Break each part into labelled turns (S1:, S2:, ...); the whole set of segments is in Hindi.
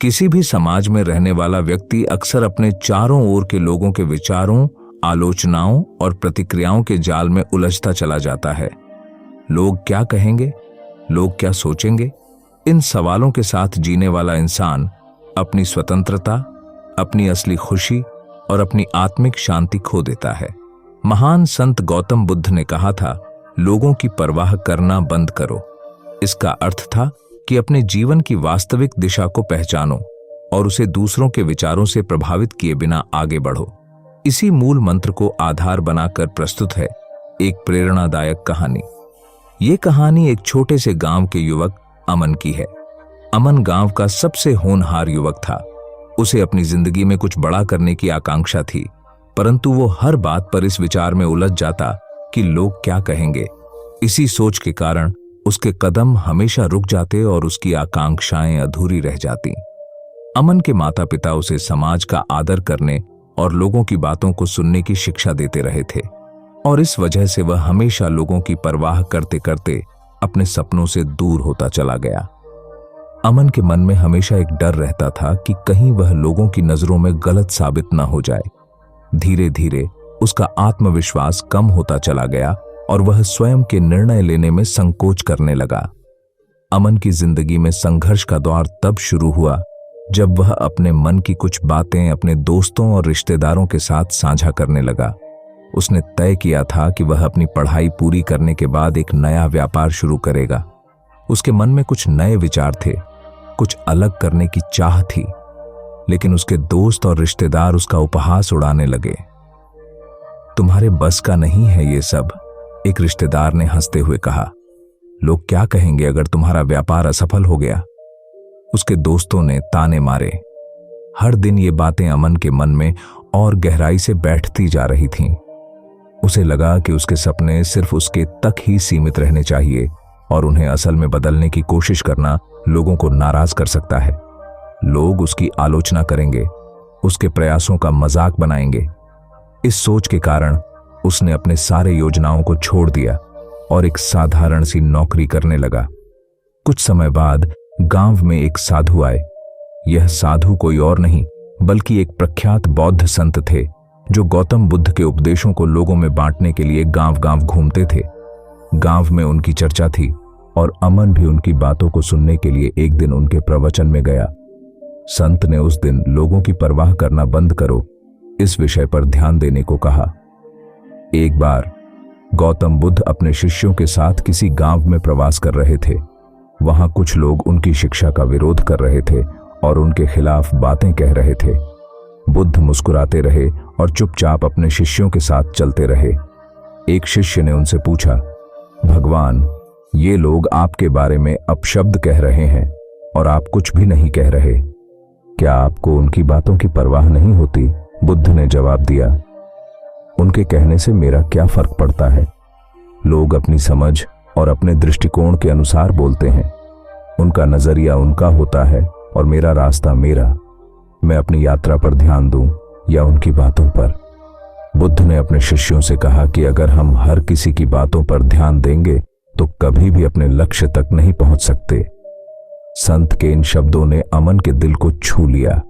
S1: किसी भी समाज में रहने वाला व्यक्ति अक्सर अपने चारों ओर के लोगों के विचारों, आलोचनाओं और प्रतिक्रियाओं के जाल में उलझता चला जाता है। लोग क्या कहेंगे, लोग क्या सोचेंगे, इन सवालों के साथ जीने वाला इंसान अपनी स्वतंत्रता, अपनी असली खुशी और अपनी आत्मिक शांति खो देता है। महान संत गौतम बुद्ध ने कहा था, लोगों की परवाह करना बंद करो। इसका अर्थ था कि अपने जीवन की वास्तविक दिशा को पहचानो और उसे दूसरों के विचारों से प्रभावित किए बिना आगे बढ़ो। इसी मूल मंत्र को आधार बनाकर प्रस्तुत है एक प्रेरणादायक कहानी। ये कहानी एक छोटे से गांव के युवक अमन की है। अमन गांव का सबसे होनहार युवक था। उसे अपनी जिंदगी में कुछ बड़ा करने की आकांक्षा थी, परंतु वो हर बात पर इस विचार में उलझ जाता कि लोग क्या कहेंगे। इसी सोच के कारण उसके कदम हमेशा रुक जाते और उसकी आकांक्षाएं अधूरी रह जाती। अमन के माता पिता उसे समाज का आदर करने और लोगों की बातों को सुनने की शिक्षा देते रहे थे, और इस वजह से वह हमेशा लोगों की परवाह करते करते अपने सपनों से दूर होता चला गया। अमन के मन में हमेशा एक डर रहता था कि कहीं वह लोगों की नजरों में गलत साबित न हो जाए। धीरे धीरे उसका आत्मविश्वास कम होता चला गया और वह स्वयं के निर्णय लेने में संकोच करने लगा। अमन की जिंदगी में संघर्ष का दौर तब शुरू हुआ जब वह अपने मन की कुछ बातें अपने दोस्तों और रिश्तेदारों के साथ साझा करने लगा। उसने तय किया था कि वह अपनी पढ़ाई पूरी करने के बाद एक नया व्यापार शुरू करेगा। उसके मन में कुछ नए विचार थे, कुछ अलग करने की चाह थी, लेकिन उसके दोस्त और रिश्तेदार उसका उपहास उड़ाने लगे। तुम्हारे बस का नहीं है ये सब, एक रिश्तेदार ने हंसते हुए कहा। लोग क्या कहेंगे अगर तुम्हारा व्यापार असफल हो गया? उसके दोस्तों ने ताने मारे। हर दिन ये बातें अमन के मन में और गहराई से बैठती जा रही थीं। उसे लगा कि उसके सपने सिर्फ उसके तक ही सीमित रहने चाहिए और उन्हें असल में बदलने की कोशिश करना लोगों को नाराज कर सकता है। लोग उसकी आलोचना करेंगे, उसके प्रयासों का मजाक बनाएंगे। इस सोच के कारण उसने अपने सारे योजनाओं को छोड़ दिया और एक साधारण सी नौकरी करने लगा। कुछ समय बाद गांव में एक साधु आए। यह साधु कोई और नहीं बल्कि एक प्रख्यात बौद्ध संत थे जो गौतम बुद्ध के उपदेशों को लोगों में बांटने के लिए गांव-गांव घूमते थे। गांव में उनकी चर्चा थी और अमन भी उनकी बातों को सुनने के लिए एक दिन उनके प्रवचन में गया। संत ने उस दिन लोगों की परवाह करना बंद करो, इस विषय पर ध्यान देने को कहा। एक बार गौतम बुद्ध अपने शिष्यों के साथ किसी गांव में प्रवास कर रहे थे। वहां कुछ लोग उनकी शिक्षा का विरोध कर रहे थे और उनके खिलाफ बातें कह रहे थे। बुद्ध मुस्कुराते रहे और चुपचाप अपने शिष्यों के साथ चलते रहे। एक शिष्य ने उनसे पूछा, भगवान, ये लोग आपके बारे में अपशब्द कह रहे हैं और आप कुछ भी नहीं कह रहे। क्या आपको उनकी बातों की परवाह नहीं होती? बुद्ध ने जवाब दिया, उनके कहने से मेरा क्या फर्क पड़ता है? लोग अपनी समझ और अपने दृष्टिकोण के अनुसार बोलते हैं। उनका नजरिया उनका होता है और मेरा रास्ता मेरा। मैं अपनी यात्रा पर ध्यान दूं या उनकी बातों पर? बुद्ध ने अपने शिष्यों से कहा कि अगर हम हर किसी की बातों पर ध्यान देंगे तो कभी भी अपने लक्ष्य तक नहीं पहुंच सकते। संत के इन शब्दों ने अमन के दिल को छू लिया।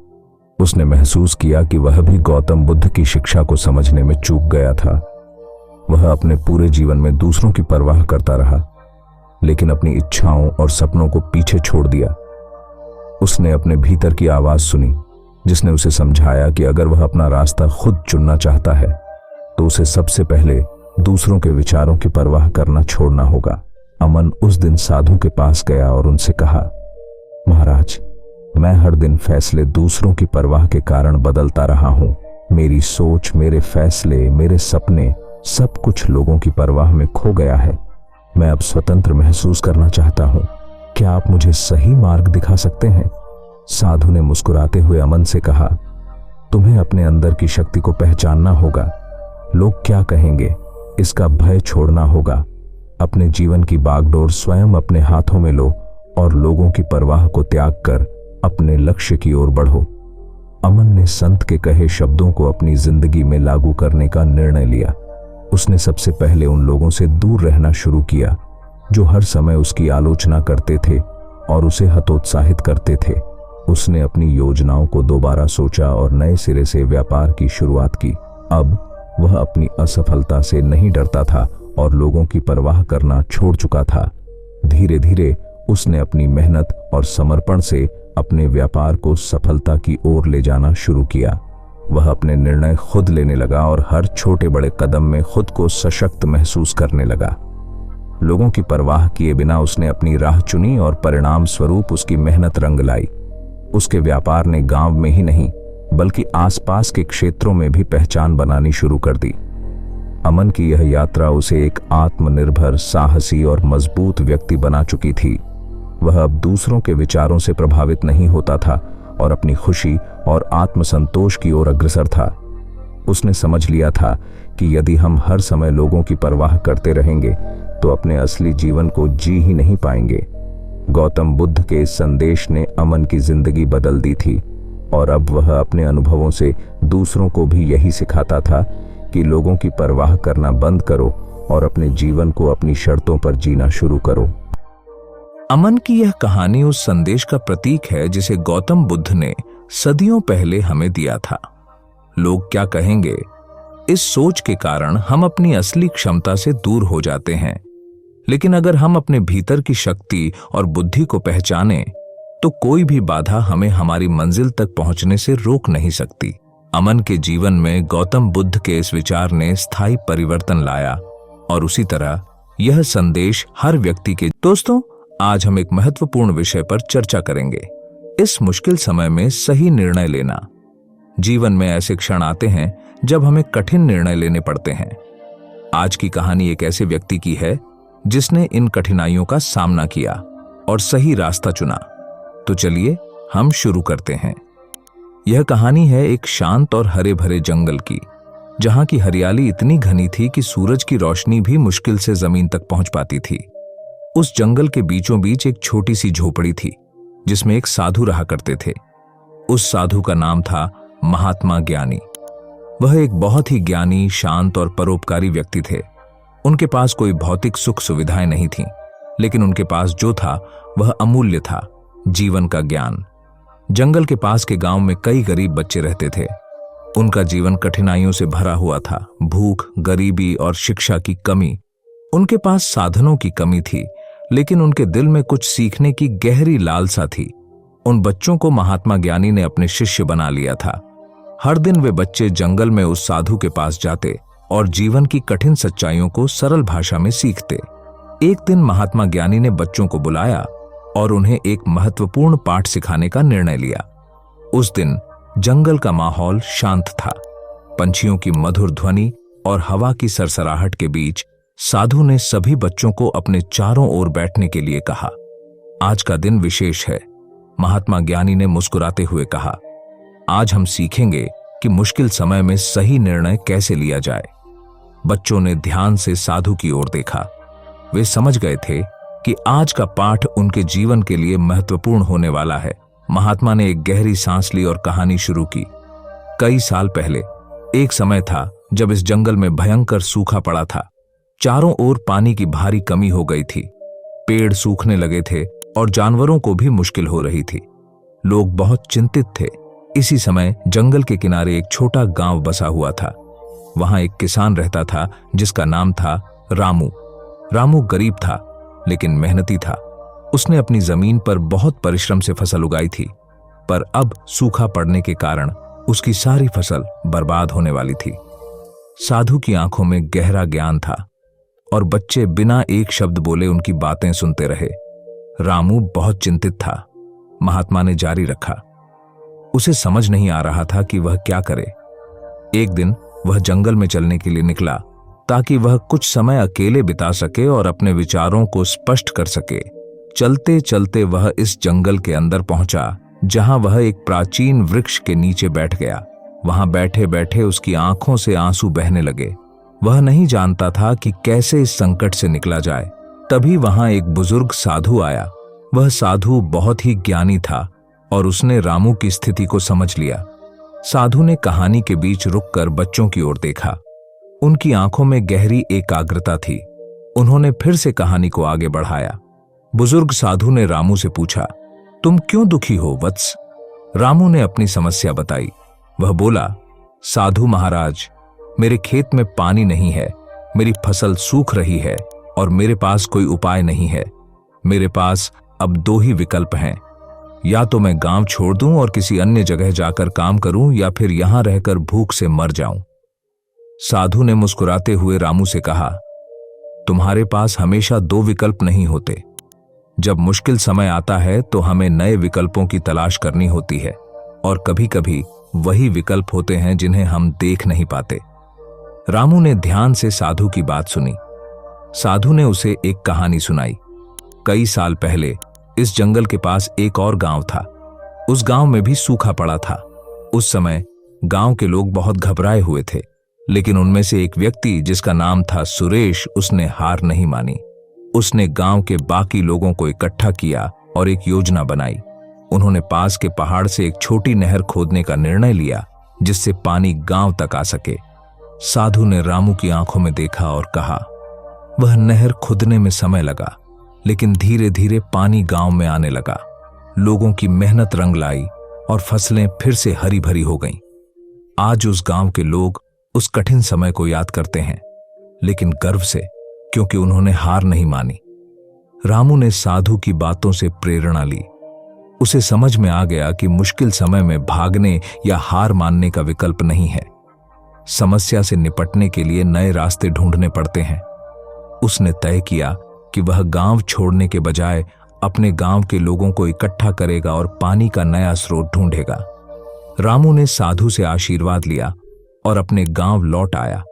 S1: उसने महसूस किया कि वह भी गौतम बुद्ध की शिक्षा को समझने में चूक गया था। वह अपने पूरे जीवन में दूसरों की परवाह करता रहा, लेकिन अपनी इच्छाओं और सपनों को पीछे छोड़ दिया। उसने अपने भीतर की आवाज सुनी, जिसने उसे समझाया कि अगर वह अपना रास्ता खुद चुनना चाहता है तो उसे सबसे पहले दूसरों के विचारों की परवाह करना छोड़ना होगा। अमन उस दिन साधु के पास गया और उनसे कहा, महाराज, मैं हर दिन फैसले दूसरों की परवाह के कारण बदलता रहा हूं। मेरी सोच, मेरे फैसले, मेरे सपने, सब कुछ लोगों की परवाह में खो गया है। मैं अब स्वतंत्र महसूस करना चाहता हूं। क्या आप मुझे सही मार्ग दिखा सकते हैं? साधु ने मुस्कुराते हुए अमन से कहा, तुम्हें अपने अंदर की शक्ति को पहचानना होगा। लोग क्या कहेंगे, इसका भय छोड़ना होगा। अपने जीवन की बागडोर स्वयं अपने हाथों में लो और लोगों की परवाह को त्याग कर अपने लक्ष्य की ओर बढ़ो। अमन ने संत के कहे शब्दों को अपनी जिंदगी में लागू करने का निर्णय लिया। उसने सबसे पहले उन लोगों से दूर रहना शुरू किया जो हर समय उसकी आलोचना करते थे और उसे हतोत्साहित करते थे। उसने अपनी योजनाओं को दोबारा सोचा और नए सिरे से व्यापार की शुरुआत की। अब वह अपनी असफलता से नहीं डरता था और लोगों की परवाह करना छोड़ चुका था। धीरे धीरे उसने अपनी मेहनत और समर्पण से अपने व्यापार को सफलता की ओर ले जाना शुरू किया। वह अपने निर्णय खुद लेने लगा और हर छोटे बड़े कदम में खुद को सशक्त महसूस करने लगा। लोगों की परवाह किए बिना उसने अपनी राह चुनी और परिणाम स्वरूप उसकी मेहनत रंग लाई। उसके व्यापार ने गांव में ही नहीं बल्कि आसपास के क्षेत्रों में भी पहचान बनानी शुरू कर दी। अमन की यह यात्रा उसे एक आत्मनिर्भर, साहसी और मजबूत व्यक्ति बना चुकी थी। वह अब दूसरों के विचारों से प्रभावित नहीं होता था और अपनी खुशी और आत्मसंतोष की ओर अग्रसर था। उसने समझ लिया था कि यदि हम हर समय लोगों की परवाह करते रहेंगे तो अपने असली जीवन को जी ही नहीं पाएंगे। गौतम बुद्ध के इस संदेश ने अमन की जिंदगी बदल दी थी और अब वह अपने अनुभवों से दूसरों को भी यही सिखाता था कि लोगों की परवाह करना बंद करो और अपने जीवन को अपनी शर्तों पर जीना शुरू करो। अमन की यह कहानी उस संदेश का प्रतीक है जिसे गौतम बुद्ध ने सदियों पहले हमें दिया था। लोग क्या कहेंगे, इस सोच के कारण हम अपनी असली क्षमता से दूर हो जाते हैं। लेकिन अगर हम अपने भीतर की शक्ति और बुद्धि को पहचानें तो कोई भी बाधा हमें हमारी मंजिल तक पहुंचने से रोक नहीं सकती। अमन के जीवन में गौतम बुद्ध के इस विचार ने स्थायी परिवर्तन लाया और उसी तरह यह संदेश हर व्यक्ति के। दोस्तों, आज हम एक महत्वपूर्ण विषय पर चर्चा करेंगे, इस मुश्किल समय में सही निर्णय लेना। जीवन में ऐसे क्षण आते हैं जब हमें कठिन निर्णय लेने पड़ते हैं। आज की कहानी एक ऐसे व्यक्ति की है जिसने इन कठिनाइयों का सामना किया और सही रास्ता चुना। तो चलिए हम शुरू करते हैं। यह कहानी है एक शांत और हरे भरे जंगल की, जहां की हरियाली इतनी घनी थी कि सूरज की रोशनी भी मुश्किल से जमीन तक पहुंच पाती थी। उस जंगल के बीचों बीच एक छोटी सी झोपड़ी थी जिसमें एक साधु रहा करते थे। उस साधु का नाम था महात्मा ज्ञानी। वह एक बहुत ही ज्ञानी, शांत और परोपकारी व्यक्ति थे। उनके पास कोई भौतिक सुख सुविधाएं नहीं थीं, लेकिन उनके पास जो था वह अमूल्य था, जीवन का ज्ञान। जंगल के पास के गांव में कई गरीब बच्चे रहते थे। उनका जीवन कठिनाइयों से भरा हुआ था, भूख, गरीबी और शिक्षा की कमी। उनके पास साधनों की कमी थी, लेकिन उनके दिल में कुछ सीखने की गहरी लालसा थी। उन बच्चों को महात्मा ज्ञानी ने अपने शिष्य बना लिया था। हर दिन वे बच्चे जंगल में उस साधु के पास जाते और जीवन की कठिन सच्चाइयों को सरल भाषा में सीखते। एक दिन महात्मा ज्ञानी ने बच्चों को बुलाया और उन्हें एक महत्वपूर्ण पाठ सिखाने का निर्णय लिया। उस दिन जंगल का माहौल शांत था। पंछियों की मधुर ध्वनि और हवा की सरसराहट के बीच साधु ने सभी बच्चों को अपने चारों ओर बैठने के लिए कहा। आज का दिन विशेष है, महात्मा ज्ञानी ने मुस्कुराते हुए कहा। आज हम सीखेंगे कि मुश्किल समय में सही निर्णय कैसे लिया जाए। बच्चों ने ध्यान से साधु की ओर देखा। वे समझ गए थे कि आज का पाठ उनके जीवन के लिए महत्वपूर्ण होने वाला है। महात्मा ने एक गहरी सांस ली और कहानी शुरू की। कई साल पहले एक समय था जब इस जंगल में भयंकर सूखा पड़ा था। चारों ओर पानी की भारी कमी हो गई थी। पेड़ सूखने लगे थे और जानवरों को भी मुश्किल हो रही थी। लोग बहुत चिंतित थे। इसी समय जंगल के किनारे एक छोटा गांव बसा हुआ था। वहां एक किसान रहता था जिसका नाम था रामू। रामू गरीब था लेकिन मेहनती था। उसने अपनी जमीन पर बहुत परिश्रम से फसल उगाई थी, पर अब सूखा पड़ने के कारण उसकी सारी फसल बर्बाद होने वाली थी। साधु की आंखों में गहरा ज्ञान था और बच्चे बिना एक शब्द बोले उनकी बातें सुनते रहे। रामू बहुत चिंतित था। महात्मा ने जारी रखा। उसे समझ नहीं आ रहा था कि वह क्या करे। एक दिन वह जंगल में चलने के लिए निकला ताकि वह कुछ समय अकेले बिता सके और अपने विचारों को स्पष्ट कर सके। चलते चलते वह इस जंगल के अंदर पहुंचा, जहां वह एक प्राचीन वृक्ष के नीचे बैठ गया। वहां बैठे बैठे उसकी आंखों से आंसू बहने लगे। वह नहीं जानता था कि कैसे इस संकट से निकला जाए। तभी वहां एक बुजुर्ग साधु आया। वह साधु बहुत ही ज्ञानी था और उसने रामू की स्थिति को समझ लिया। साधु ने कहानी के बीच रुककर बच्चों की ओर देखा। उनकी आंखों में गहरी एकाग्रता थी। उन्होंने फिर से कहानी को आगे बढ़ाया। बुजुर्ग साधु ने रामू से पूछा, तुम क्यों दुखी हो वत्स? रामू ने जवाब दिया, मैं दुखी नहीं हूं, मैं समझ गया हूं कि रामू ने अपनी समस्या बताई। वह बोला, साधु महाराज, मेरे खेत में पानी नहीं है, मेरी फसल सूख रही है और मेरे पास कोई उपाय नहीं है। मेरे पास अब दो ही विकल्प हैं, या तो मैं गांव छोड़ दूं और किसी अन्य जगह जाकर काम करूं, या फिर यहां रहकर भूख से मर जाऊं। साधु ने मुस्कुराते हुए रामू से कहा, तुम्हारे पास हमेशा दो विकल्प नहीं होते। जब मुश्किल समय आता है तो हमें नए विकल्पों की तलाश करनी होती है, और कभी कभी वही विकल्प होते हैं जिन्हें हम देख नहीं पाते। रामू ने ध्यान से साधु की बात सुनी। साधु ने उसे एक कहानी सुनाई। कई साल पहले इस जंगल के पास एक और गांव था। उस गांव में भी सूखा पड़ा था। उस समय गांव के लोग बहुत घबराए हुए थे, लेकिन उनमें से एक व्यक्ति जिसका नाम था सुरेश, उसने हार नहीं मानी। उसने गांव के बाकी लोगों को इकट्ठा किया और एक योजना बनाई। उन्होंने पास के पहाड़ से एक छोटी नहर खोदने का निर्णय लिया, जिससे पानी गांव तक आ सके। साधु ने रामू की आंखों में देखा और कहा, वह नहर खोदने में समय लगा, लेकिन धीरे धीरे पानी गांव में आने लगा। लोगों की मेहनत रंग लाई और फसलें फिर से हरी भरी हो गईं। आज उस गांव के लोग उस कठिन समय को याद करते हैं, लेकिन गर्व से, क्योंकि उन्होंने हार नहीं मानी। रामू ने साधु की बातों से प्रेरणा ली। उसे समझ में आ गया कि मुश्किल समय में भागने या हार मानने का विकल्प नहीं है। समस्या से निपटने के लिए नए रास्ते ढूंढने पड़ते हैं। उसने तय किया कि वह गांव छोड़ने के बजाय अपने गांव के लोगों को इकट्ठा करेगा और पानी का नया स्रोत ढूंढेगा। रामू ने साधु से आशीर्वाद लिया और अपने गांव लौट आया।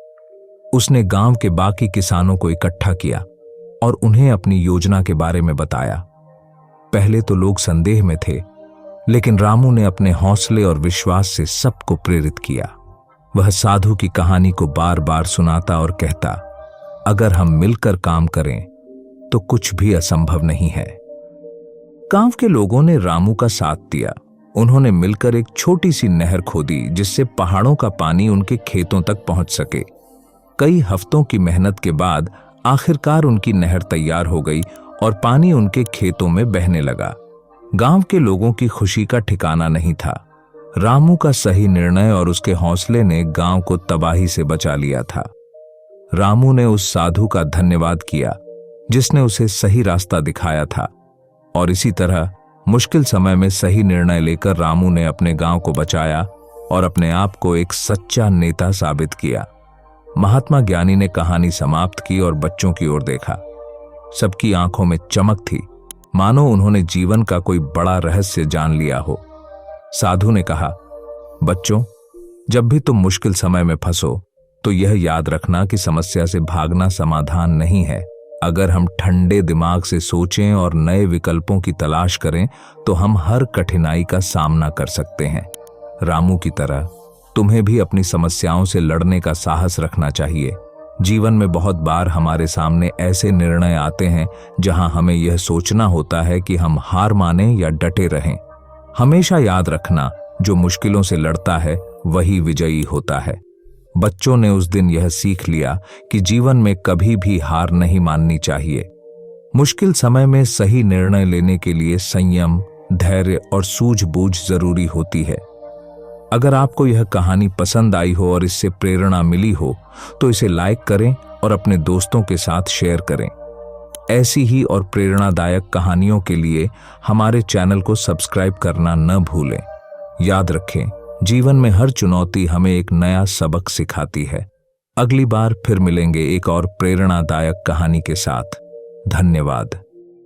S1: उसने गांव के बाकी किसानों को इकट्ठा किया और उन्हें अपनी योजना के बारे में बताया। पहले तो लोग संदेह में थे, लेकिन रामू ने अपने हौसले और विश्वास से सबको प्रेरित किया। वह साधु की कहानी को बार बार सुनाता और कहता, अगर हम मिलकर काम करें तो कुछ भी असंभव नहीं है। गांव के लोगों ने रामू का साथ दिया। उन्होंने मिलकर एक छोटी सी नहर खोदी, जिससे पहाड़ों का पानी उनके खेतों तक पहुंच सके। कई हफ्तों की मेहनत के बाद आखिरकार उनकी नहर तैयार हो गई और पानी उनके खेतों में बहने लगा। गांव के लोगों की खुशी का ठिकाना नहीं था। रामू का सही निर्णय और उसके हौसले ने गांव को तबाही से बचा लिया था। रामू ने उस साधु का धन्यवाद किया जिसने उसे सही रास्ता दिखाया था, और इसी तरह मुश्किल समय में सही निर्णय लेकर रामू ने अपने गांव को बचाया और अपने आप को एक सच्चा नेता साबित किया। महात्मा ज्ञानी ने कहानी समाप्त की और बच्चों की ओर देखा। सबकी आंखों में चमक थी, मानो उन्होंने जीवन का कोई बड़ा रहस्य जान लिया हो। साधु ने कहा, बच्चों, जब भी तुम मुश्किल समय में फंसो तो यह याद रखना कि समस्या से भागना समाधान नहीं है। अगर हम ठंडे दिमाग से सोचें और नए विकल्पों की तलाश करें तो हम हर कठिनाई का सामना कर सकते हैं। रामू की तरह तुम्हें भी अपनी समस्याओं से लड़ने का साहस रखना चाहिए। जीवन में बहुत बार हमारे सामने ऐसे निर्णय आते हैं जहां हमें यह सोचना होता है कि हम हार मानें या डटे रहें। हमेशा याद रखना, जो मुश्किलों से लड़ता है वही विजयी होता है। बच्चों ने उस दिन यह सीख लिया कि जीवन में कभी भी हार नहीं माननी चाहिए। मुश्किल समय में सही निर्णय लेने के लिए संयम, धैर्य और सूझबूझ जरूरी होती है। अगर आपको यह कहानी पसंद आई हो और इससे प्रेरणा मिली हो तो इसे लाइक करें और अपने दोस्तों के साथ शेयर करें। ऐसी ही और प्रेरणादायक कहानियों के लिए हमारे चैनल को सब्सक्राइब करना न भूलें। याद रखें, जीवन में हर चुनौती हमें एक नया सबक सिखाती है। अगली बार फिर मिलेंगे एक और प्रेरणादायक कहानी के साथ। धन्यवाद।